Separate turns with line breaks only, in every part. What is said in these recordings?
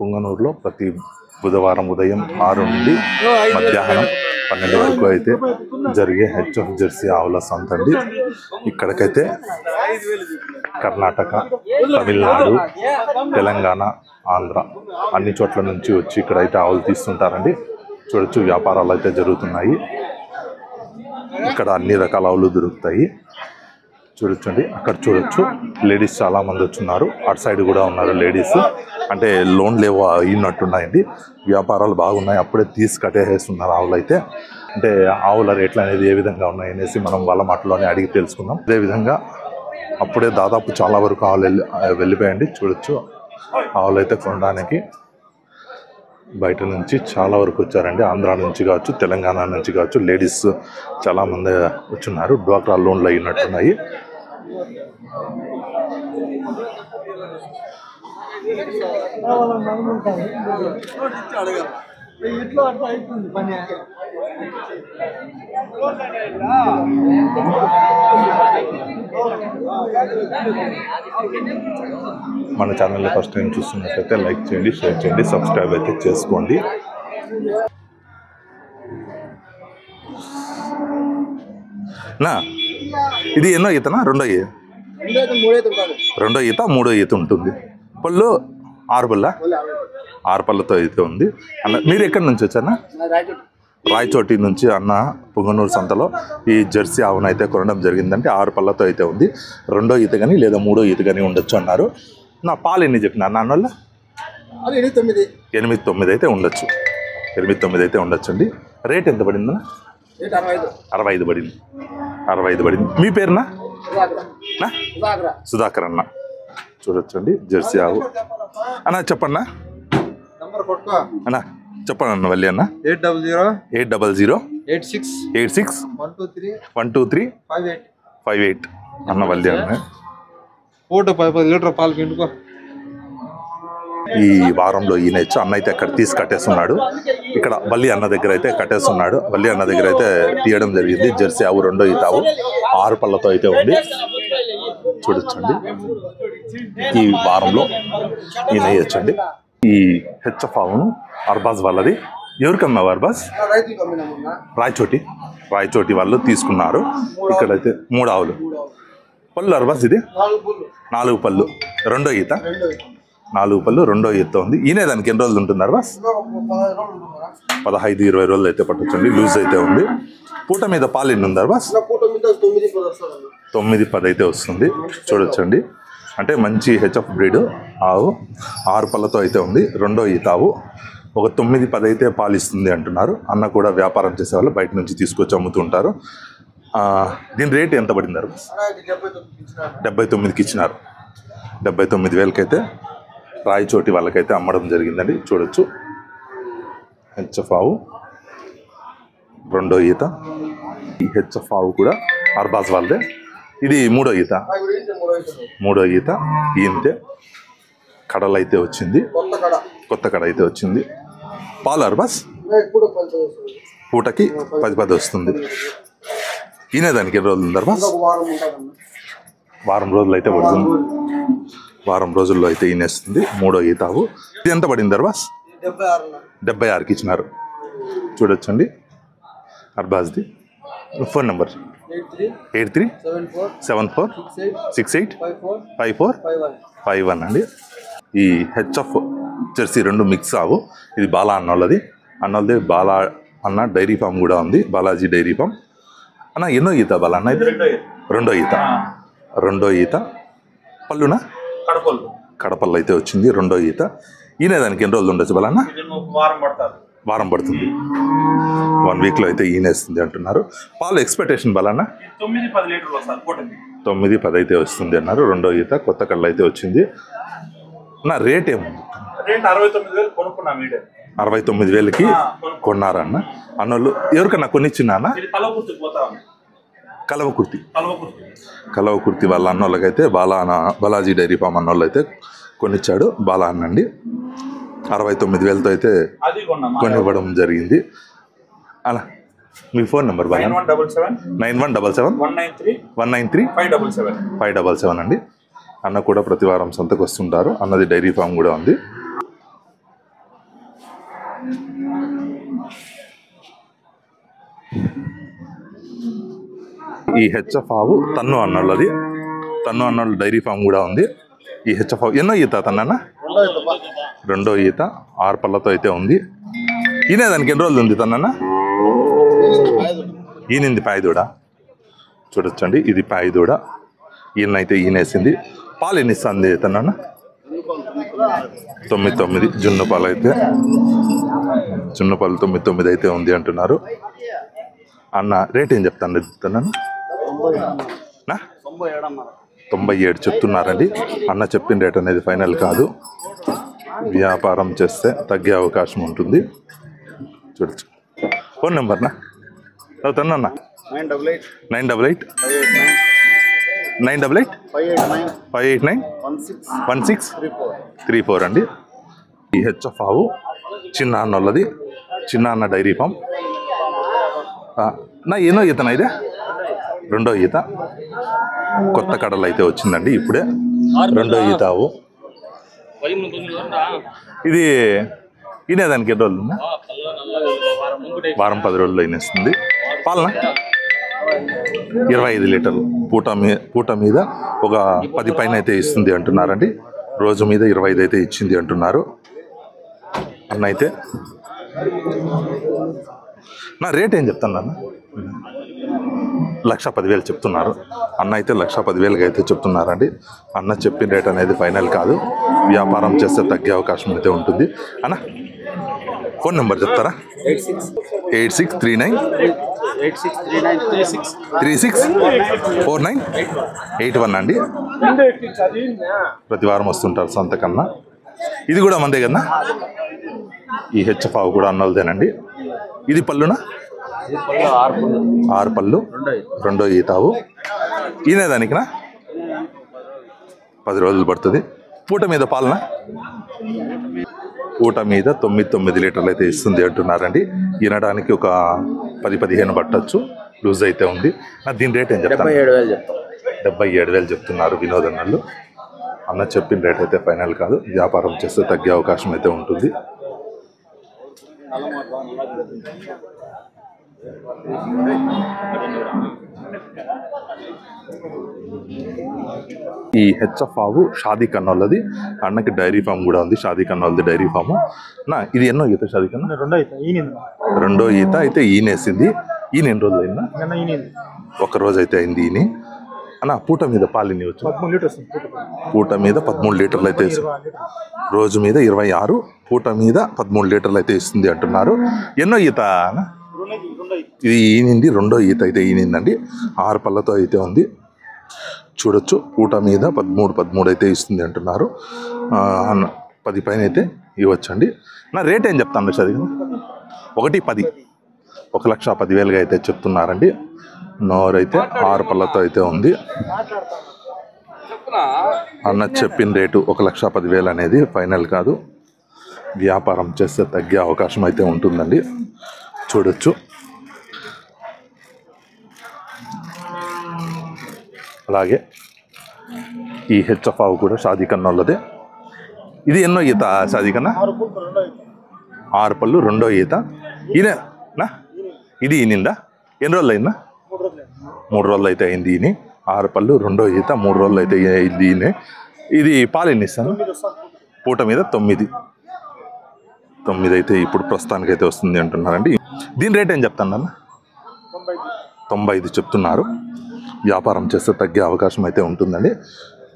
పుంగనూరులో ప్రతి బుధవారం ఉదయం 6 నుండి మధ్యాహ్నం 12 వరకు అయితే జరిగే హెచ్ఎఫ్ జెర్సీ ఆవుల సంత అండి. ఇక్కడికైతే కర్ణాటక, తమిళనాడు, తెలంగాణ, ఆంధ్ర అన్ని చోట్ల నుంచి వచ్చి ఇక్కడైతే ఆవులు తీస్తుంటారండి. చూడొచ్చు వ్యాపారాలు అయితే జరుగుతున్నాయి. ఇక్కడ అన్ని రకాల ఆవులు దొరుకుతాయి. చూడొచ్చండి, అక్కడ చూడొచ్చు లేడీస్ చాలా మంది వచ్చున్నారు. అటు సైడ్ కూడా ఉన్నారు లేడీస్. అంటే లోన్ లేవో అయినట్టున్నాయండి. వ్యాపారాలు బాగున్నాయి. అప్పుడే తీసి కట్టేస్తున్నారు ఆవులు అయితే. అంటే ఆవుల రేట్లు అనేది ఏ విధంగా ఉన్నాయనేసి మనం వాళ్ళ మాటలోనే అడిగి తెలుసుకుందాం. అదేవిధంగా అప్పుడే దాదాపు చాలా వరకు ఆవులు వెళ్ళిపోయండి. చూడొచ్చు ఆవులు అయితే కొనడానికి బయట నుంచి చాలా వరకు వచ్చారండి. ఆంధ్ర నుంచి కావచ్చు, తెలంగాణ నుంచి కావచ్చు లేడీస్ చాలా మంది వచ్చున్నారు. డ్వాక్రా లోన్లు అయినట్టున్నాయి. మన ఛానల్ని ఫస్ట్ టైం చూస్తున్నట్లయితే లైక్ చేయండి, షేర్ చేయండి, సబ్స్క్రైబ్ అయితే చేసుకోండి. నా ఇది ఎన్నో ఈతనా? రెండో ఈత, మూడో ఈత ఉంటుంది. పళ్ళు 6 పళ్ళ, 6 పళ్ళతో అయితే ఉంది. అన్న మీరు ఎక్కడి నుంచి వచ్చారన్నా? రాయచోటి నుంచి అన్న పుంగనూరు సంతలో ఈ జెర్సీ ఆవును అయితే కొనడం జరిగిందంటే 6 పళ్ళతో అయితే ఉంది. రెండో ఈత కానీ లేదా మూడో ఈత కానీ ఉండొచ్చు అన్నారు. నా పాలు ఎన్ని చెప్పినారు నాన్న వల్ల? 8-9 అయితే ఉండొచ్చు. 8-9 అయితే ఉండొచ్చు అండి. రేట్ ఎంత పడిందన్నా? 65 పడింది. 65 పడింది. మీ పేరునా? సుధాకర్ అన్న. చూడొచ్చండి జెర్సీ ఆవు. అన్న చెప్పన్నా అన్న, చెప్పండి అన్న. వల్లి అన్న 800-86-123-58 అన్న. వల్లి అన్న ఈ వారంలో ఈయన ఇచ్చు అన్న అయితే అక్కడ తీసి కట్టేస్తున్నాడు. ఇక్కడ వల్లి అన్న దగ్గర అయితే కట్టేస్తున్నాడు. వల్లి అన్న దగ్గర అయితే తీయడం జరిగింది. జెర్సీ ఆవు రెండో ఈత ఆవు 6 పళ్ళతో అయితే ఉంది. చూడొచ్చండి ఈ వారంలో ఈయన వేయచ్చండి. ఈ హెచ్ఎఫ్ ఆవును అర్బాజ్ వాళ్ళది. ఎవరికమ్మా అర్బాజ్? రాయచోటి వాళ్ళు తీసుకున్నారు. ఇక్కడైతే 3 ఆవులు. పళ్ళు అర్బాజ్ ఇది 4 పళ్ళు రెండో ఈత. 4 పళ్ళు రెండో ఈత ఉంది. ఈయన దానికి ఎన్ని రోజులు ఉంటుంది అర్బాజ్? 15-20 రోజులు అయితే పట్టొచ్చండి. లూజ్ అయితే ఉంది. పూట మీద పాలు ఎన్ని ఉంది అర్బాజ్? 9-10 అయితే వస్తుంది. చూడొచ్చండి, అంటే మంచి హెచ్ఎఫ్ బ్రీడ్ ఆవు. 6 పళ్ళతో అయితే ఉంది. రెండో ఈత ఆవు. ఒక 9-10 అయితే పాలు ఇస్తుంది అంటున్నారు. అన్న కూడా వ్యాపారం చేసేవాళ్ళు బయట నుంచి తీసుకొచ్చి అమ్ముతుంటారు. దీని రేట్ ఎంత పడింది అర్బాజ్? 79కి ఇచ్చినారు. 79,000కి అయితే రాయచోటి వాళ్ళకైతే అమ్మడం జరిగిందండి. చూడొచ్చు హెచ్ఎఫ్ ఆవు రెండో ఈత. ఈ హెచ్ఎఫ్ ఆవు కూడా అర్బాజ్ వాళ్ళదే. ఇది మూడో ఈత. ఈంతే కడలు అయితే వచ్చింది. కొత్త కడ అయితే వచ్చింది. పాలు అర్బాజ్ పూటకి 10 వస్తుంది. ఈయన దానికి ఎన్ని రోజులు ఉంది అర్బాజ్? వారం రోజులు అయితే పడుతుంది. వారం రోజుల్లో అయితే ఈనేస్తుంది. మూడో ఈత ఆవు. ఇది ఎంత పడింది అర్బాజ్? 76కి ఇచ్చినారు. చూడొచ్చండి అర్బాజ్ది. ఫోన్ నెంబర్ 8374685451 అండి. ఈ హెచ్ఎఫ్ జెర్సీ 2 మిక్స్ ఆవు. ఇది బాలా అన్నోళ్ళది. అన్నోళ్ళది బాలా అన్న డైరీ ఫామ్ కూడా ఉంది, బాలాజీ డైరీ ఫామ్. అన్న ఎన్నో ఈత బాలా అన్న? ఇది రెండో ఈత. పళ్ళునా? కడపళ్ళు అయితే వచ్చింది. రెండో ఈత. ఈయన దానికి ఎన్ని రోజులు ఉండొచ్చు బాలా అన్న? వారం పడుతుంది. 1 వీక్లో అయితే ఈనేస్తుంది అంటున్నారు. పాలు ఎక్స్పెక్టేషన్ బాలా అన్న? 9-10 అయితే వస్తుంది అన్నారు. రెండో ఈత. కొత్త కళ్ళు అయితే వచ్చింది. నా రేట్ ఏముంది? 69,000కి కొన్నారన్న. అన్నోళ్ళు ఎవరికన్నా కొనిచ్చినా? కలవకుర్తి వాళ్ళ అన్నోళ్ళకైతే బాలాజీ డైరీ ఫామ్ అన్నోళ్ళు అయితే కొనిచ్చాడు. బాలా అన్నండి 69,000తో అయితే కొనివ్వడం జరిగింది. అలా మీ ఫోన్ నెంబర్ బాగా? 9177-193-577 అండి. అన్న కూడా ప్రతి వారం సంతకు వస్తుంటారు. అన్నది డైరీ ఫామ్ కూడా ఉంది. ఈ హెచ్ఎఫ్ ఆవు తన్ను అన్నోళ్ళది. తన్ను అన్నోళ్ళు డైరీ ఫామ్ కూడా ఉంది. ఈ హెచ్ఎఫ్ ఆవు ఎన్నో ఈత తన్న? రెండో ఈత. 6 పళ్ళతో అయితే ఉంది. ఈయన దానికి ఎన్ని రోజులు ఉంది తన్న? ఈయనింది పాయిదూడ. చూడొచ్చండి, ఇది పాయిదూడ. ఈయనైతే ఈయనేసింది. పాలు ఎన్ని ఇస్తుంది తన్న? 9 జున్ను పాలు అయితే. జున్ను పాలు 9 అయితే ఉంది అంటున్నారు. అన్న రేట్ ఏం చెప్తాను తన? 97 చెప్తున్నారండి. అన్న చెప్పిన రేట్ అనేది ఫైనల్ కాదు. వ్యాపారం చేస్తే తగ్గే అవకాశం ఉంటుంది. చూడచ్చు. ఫోన్ నెంబర్నా అవుతాను అన్న? 988 589 1634 అండి. ఈ హెచ్ఎఫ్ ఆవు చిన్న అన్నోళ్ళది. చిన్న అన్న డైరీ ఫామ్. నా ఎన్నో ఈతనా ఇదే? రెండో ఈత. కొత్త కడలు అయితే వచ్చిందండి ఇప్పుడే. రెండో ఈత ఆవు. ఇది ఈనేదానికి ఎన్ని రోజులు ఉందా? వారం 10 రోజుల్లో ఈనేస్తుంది. పాలన 25 లీటర్లు. పూట మీద ఒక 10 పైన అయితే ఇస్తుంది అంటున్నారండి. రోజు మీద 25 అయితే ఇచ్చింది అంటున్నారు అన్న. అయితే నా రేట్ ఏం చెప్తాను అన్న? 1,10,000 చెప్తున్నారు అన్న. అయితే 1,10,000 అయితే చెప్తున్నారండి. అన్న చెప్పిన రేట్ అనేది ఫైనల్ కాదు. వ్యాపారం చేస్తే తగ్గే అవకాశం అయితే ఉంటుంది అన్న. ఫోన్ నెంబర్ చెప్తారా? 8639364981 అండి. ప్రతి వారం వస్తుంటారు సంతకన్నా. ఇది కూడా మందే కదా? ఈ హెచ్ఎఫ్ ఆవు కూడా అన్నోళ్ళదేనండి. ఇది పళ్ళునా? 6 పళ్ళు. రెండో ఈతావు. ఈయనే దానికినా 10 రోజులు పడుతుంది. పూట మీద పాలన? పూట మీద 9 లీటర్లు అయితే ఇస్తుంది అంటున్నారండి. ఈనడానికి ఒక 10-15 పట్టచ్చు. లూజ్ అయితే ఉంది. దీని రేట్ ఏం చెప్తాను? 77,000 చెప్తున్నారు వినోదన్నలు. అన్న చెప్పిన రేట్ అయితే ఫైనల్ కాదు. వ్యాపారం చేస్తే తగ్గే అవకాశం అయితే ఉంటుంది. ఈ హెచ్ఎఫ్ ఆవు షాదీ కన్నోళ్ళది. అన్నకి డైరీ ఫామ్ కూడా ఉంది. షాదీ కన్నోళ్ళది డైరీ ఫాము. నా ఇది ఎన్నో ఈత షాదీ కన్నా? రెండో ఈత అయితే ఈనేసింది. ఈయన ఎన్ని రోజులు అయిందా? ఒక రోజు అయితే అయింది ఈయన. అన్న పూట మీద పాలు ఎన్ని వచ్చు? 13 లీటర్స్. పూట మీద 13 లీటర్లు అయితే ఇస్తుంది. రోజు మీద 26, పూట మీద 13 లీటర్లు అయితే ఇస్తుంది అంటున్నారు. ఎన్నో ఈత? ఇది ఈనింది. రెండో ఈత అయితే ఈనిందండి. 6 పళ్ళతో అయితే ఉంది. చూడొచ్చు. పూట మీద 13 అయితే ఇస్తుంది అంటున్నారు. 10 పైన అయితే ఇవ్వచ్చండి. నా రేట్ ఏం చెప్తాను చదివి? 1,10,000 1,10,000 అయితే చెప్తున్నారండి. నోరైతే 6 పళ్ళతో అయితే ఉంది. అన్న చెప్పిన రేటు 1,10,000 అనేది ఫైనల్ కాదు. వ్యాపారం చేస్తే తగ్గే అవకాశం అయితే ఉంటుందండి. చూడొచ్చు. అలాగే ఈ హెచ్ఎఫ్ ఆవు కూడా షాదీ కన్నోళ్ళదే. ఇది ఎన్నో ఈత షాదీ కన్నా? 6 పళ్ళు. రెండో ఈత. ఈయనా? ఇది ఈనిందా? ఎన్ని రోజులు అయిందా? 3 రోజులు అయితే అయింది ఈయన. 6 పళ్ళు. రెండో ఈత. 3 రోజులు అయితే అయింది ఈయన. ఇది పాలు ఎన్ని ఇస్తాను? పూట మీద 9 అయితే ఇప్పుడు ప్రస్తుతానికైతే వస్తుంది అంటున్నారండి. దీని రేట్ ఏం చెప్తాను అన్న? 95 చెప్తున్నారు. వ్యాపారం చేస్తే తగ్గే అవకాశం అయితే ఉంటుందండి.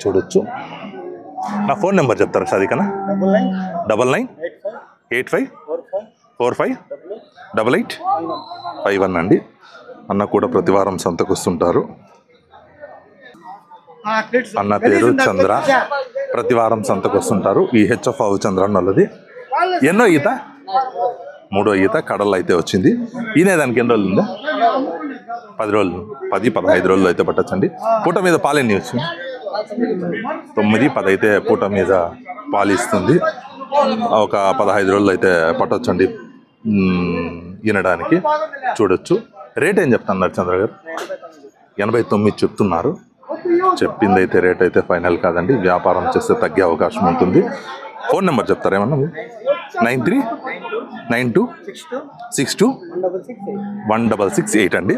చూడొచ్చు. నా ఫోన్ నెంబర్ చెప్తారా షాదీకన్నా? 9985458851 అండి. అన్న కూడా ప్రతి వారం సంతకు వస్తుంటారు. అన్న పేరు చంద్ర. ప్రతి వారం సంతకు వస్తుంటారు. ఈ హెచ్ఎఫ్ ఆవు చంద్ర అన్నది. ఎన్నో ఈత? 3వ ఈత. కడలు అయితే వచ్చింది. ఈయన దానికి ఎన్ని రోజులు ఉందా? 10 రోజులు. 10-15 రోజులు అయితే పట్టచ్చండి. పూట మీద పాలు ఎన్ని వచ్చింది? 9-10 అయితే పూట మీద పాలు ఇస్తుంది. ఒక 15 రోజులు అయితే పట్టొచ్చండి ఈనడానికి. చూడొచ్చు. రేట్ ఏం చెప్తున్నారు చంద్ర గారు? 89 చెప్తున్నారు. చెప్పింది అయితే రేట్ అయితే ఫైనల్ కాదండి. వ్యాపారం చేస్తే తగ్గే అవకాశం ఉంటుంది. ఫోన్ నెంబర్ చెప్తారా ఏమన్నా? 93 9262162166 అండి.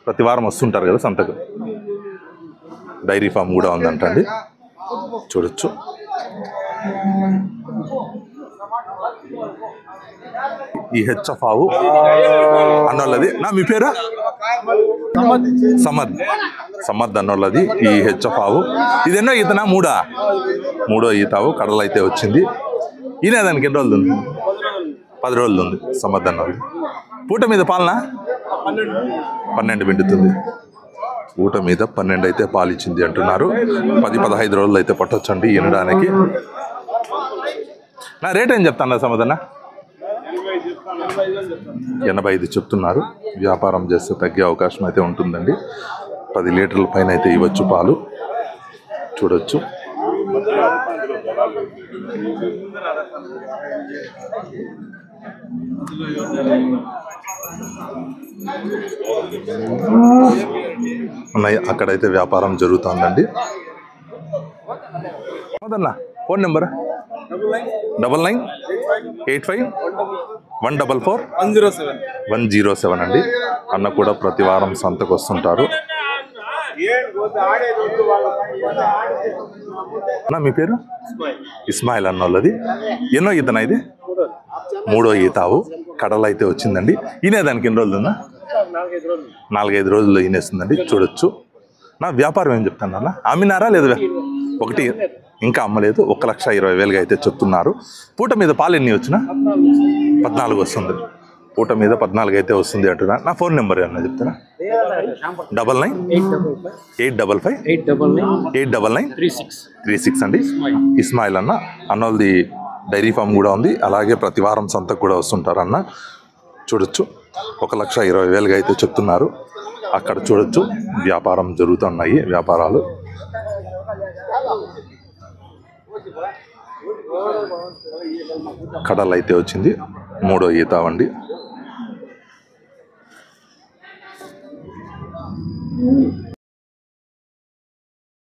ప్రతి వారం వస్తుంటారు కదా సంతకు. డైరీ ఫామ్ కూడా ఉందంట అండి, చూడొచ్చు. ఈ హెచ్ఎఫ్ ఆవు అన్నోళ్ళది. మీ పేరు? సమద్ అన్నోళ్ళది ఈ హెచ్ఎఫ్ ఆవు. ఇదెన్నో ఈతనా? మూడో ఈత ఆవు. కడలు అయితే వచ్చింది. ఈయన దానికి ఎన్ని రోజులు ఉంది? 10 రోజులు ఉంది సమద్ అన్నోళ్ళది. పూట మీద పాలన 12 పిండుతుంది. పూట మీద 12 అయితే పాలిచ్చింది అంటున్నారు. 10-15 రోజులు అయితే పట్టొచ్చండి ఈనడానికి. నా రేట్ ఏం చెప్తాను సమదన్న? 85 చెప్తున్నారు. వ్యాపారం చేస్తే తగ్గే అవకాశం అయితే ఉంటుందండి. 10 లీటర్ల పైన అయితే ఇవ్వచ్చు పాలు, చూడొచ్చు. అక్కడైతే వ్యాపారం జరుగుతుందండి. ఫోన్ నెంబర్ 9985144107 అండి. అన్న కూడా ప్రతి వారం సంతకు వస్తుంటారు. మీ పేరు? ఇస్మాయిల్ అన్నోళ్ళది. ఎన్నో ఈతనా ఇది? 3వ ఈత ఆవు. కడలు అయితే వచ్చిందండి. ఈనేదానికి ఎన్ని రోజులు ఉందా? 4-5 రోజుల్లో ఈనేస్తుందండి, చూడొచ్చు. నా వ్యాపారం ఏం చెప్తాను అన్న? అమ్మినారా లేదు? ఒకటి ఇంకా అమ్మలేదు. 1,20,000 అయితే చెప్తున్నారు. పూట మీద పాలు ఎన్ని వచ్చినా? 14 వస్తుంది. పూట మీద 14 అయితే వస్తుంది అంటున్నా. నా ఫోన్ నెంబర్ ఏమన్నా చెప్తారా? 9985889936 అండి. ఇస్మాయిల్ అన్న. అన్నోళ్ళది డైరీ ఫామ్ కూడా ఉంది. అలాగే ప్రతి వారం సంతకు కూడా వస్తుంటారు అన్న, చూడొచ్చు. 1,20,000 అయితే చెప్తున్నారు. అక్కడ చూడొచ్చు వ్యాపారం జరుగుతున్నాయి, వ్యాపారాలు. కడలు అయితే వచ్చింది. 3వ ఈత అండి.